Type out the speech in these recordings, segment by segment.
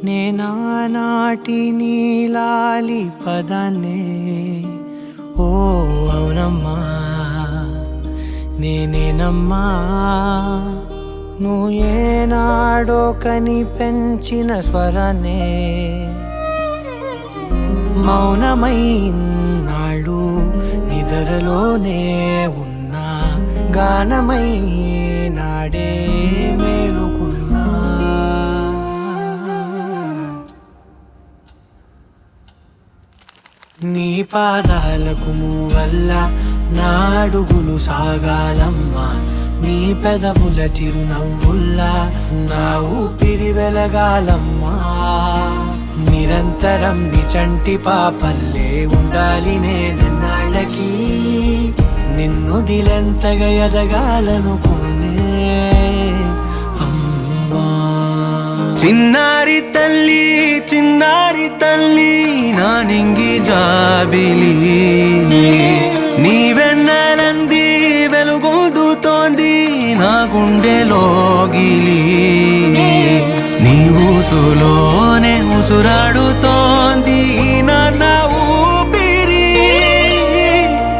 నేనానాటి నీలాలి పదాన్నే ఓ అవునమ్మా నేనేనమ్మా నువ్వు ఏనాడో కని పెంచిన స్వరాన్నే మౌనమైనాడు నిద్రలోనే ఉన్నా గానమై నాడే మేలుకున్నా నీ పాదాలకు మూవల్ల నా అడుగులు సాగాలమ్మా నీ పెదవుల చిరునవ్వుల్లా నా ఊపిరి వెలగాలమ్మా నిరంతరం నీ చంటి పాపల్లే ఉండాలి నేనన్నాళ్ళకి నిన్ను దిలెంతగా ఎదగాలనుకోనే అమ్మా చిన్నారి తల్లి నా నింగి జాబిలి నీ వెన్నెలంది వెలుగొందుతోంది నా గుండెలోగిలి నీ ఊసులోనే ఉసురాడుతోంది నా ఊపిరి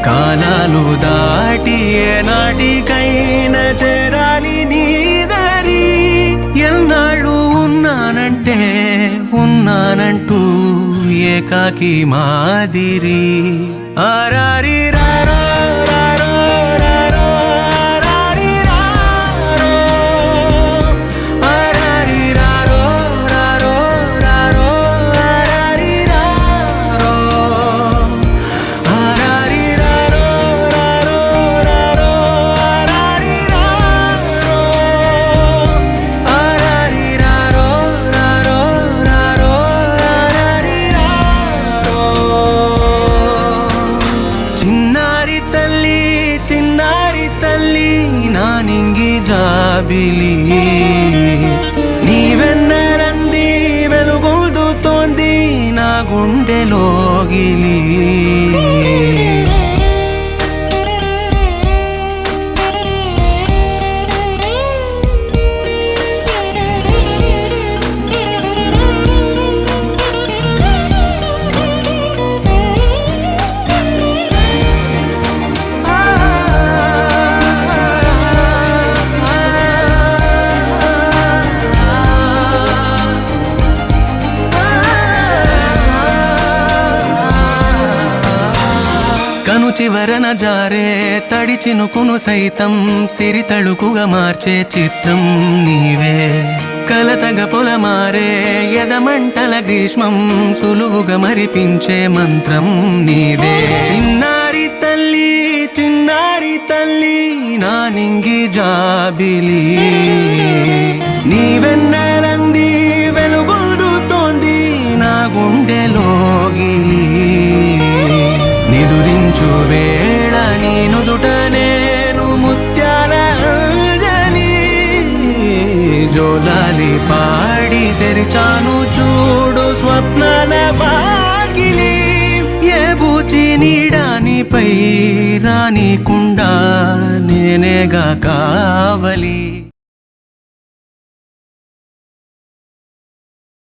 కాలాలు దాటి ఏనాటికైనా చేరాలి నీ దారి ఎన్నాళ్ళు ఉన్నానంటూ ఏకాకి మాదిరి ఆరారి రారో రారో రారో ఆరారి రారో ఆరారి రారో రారో రారో ఆరారి రారో ఆరారి రారో రారో రారో ఆరారి రారో ఆరారి రారో రారో రారో ఆరారి రారో చిన్నారి తల్లి నా నింగి జాబిలి నీ వెన్నెలంది వెలుగొందుతోంది నా గుండెలోగిలి కను చివరన జారే తడి చినుకును సైతం సిరి తళుకుగా మార్చే చిత్రం నీవే కలతగ పొలమారే ఎదమంటల గ్రీష్మం సులువుగా మరిపించే మంత్రం నీవే చిన్నారి తల్లి నా నింగి జాబిలి నీ వెన్నెలంది వెలుగొందుతోంది నా గుండెలోగిలి నిదురించు వేళ నీ నుదుట నేను ముత్యాల అంజలి జోలాలి పాడి తెరిచాను చూడు స్వప్నాల వాకిలి ఏ బూచి నీడానిపై రానికుండా నేనేగా కావలి.